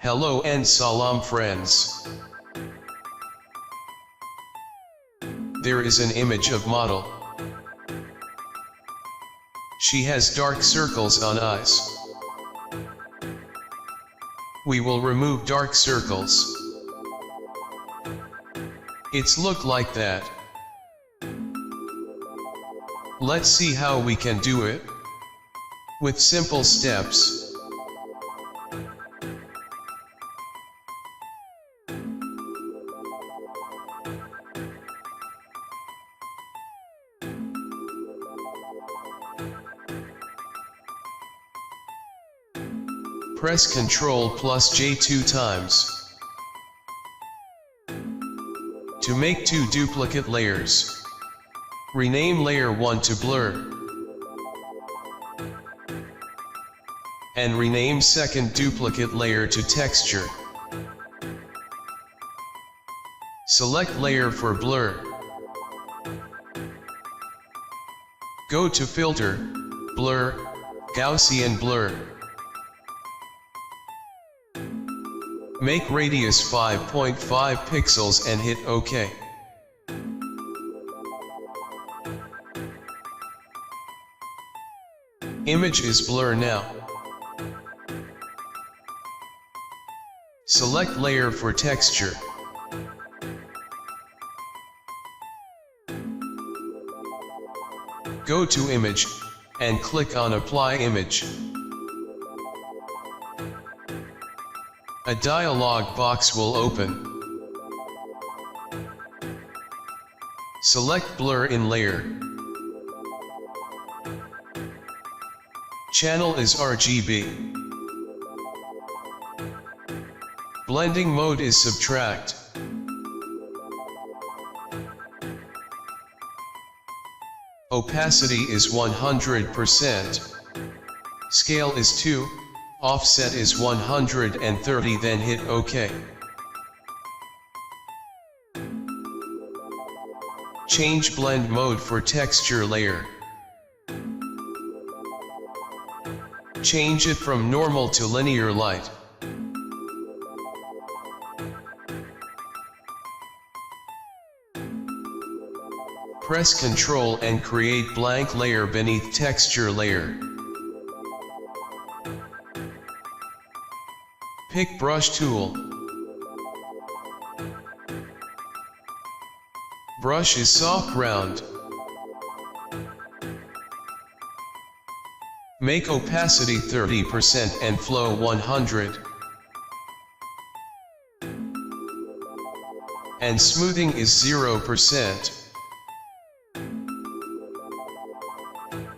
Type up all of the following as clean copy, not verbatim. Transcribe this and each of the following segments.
Hello and salam friends. There is an image of model. She has dark circles on eyes. We will remove dark circles. It's look like that. Let's see how we can do it. With simple steps. Press Ctrl plus J 2 times. To make two duplicate layers. Rename layer 1 to blur. And rename second duplicate layer to texture. Select layer for blur. Go to filter, blur, Gaussian blur. Make radius 5.5 pixels and hit OK. Image is blur now. Select layer for texture. Go to image, and click on apply image. A dialog box will open. Select blur in layer. Channel is RGB. Blending mode is subtract. Opacity is 100%. Scale is 2. Offset is 130, then hit OK. Change blend mode for texture layer. Change it from normal to linear light. Press Ctrl and create blank layer beneath texture layer. Pick brush tool. Brush is soft round. Make opacity 30% and flow 100. And smoothing is 0%.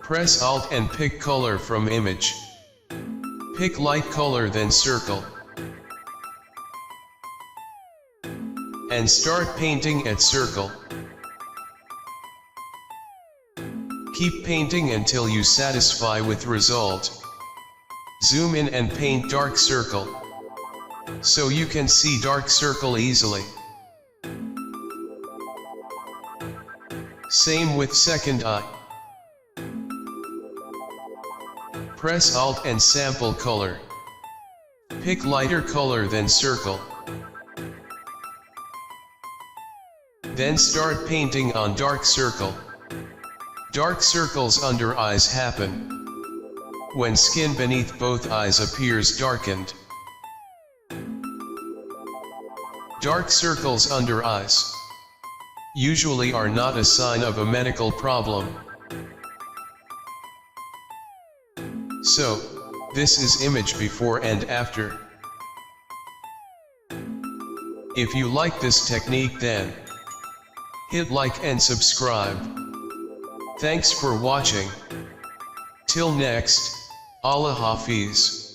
Press Alt and pick color from image. Pick light color then circle. And start painting at circle. Keep painting until you satisfy with result. Zoom in and paint dark circle. So you can see dark circle easily. Same with second eye. Press Alt and sample color. Pick lighter color then circle. Then start painting on dark circle. Dark circles under eyes happen when skin beneath both eyes appears darkened. Dark circles under eyes usually are not a sign of a medical problem. So, this is image before and after. If you like this technique, then hit like and subscribe. Thanks for watching. Till next, Allah Hafiz.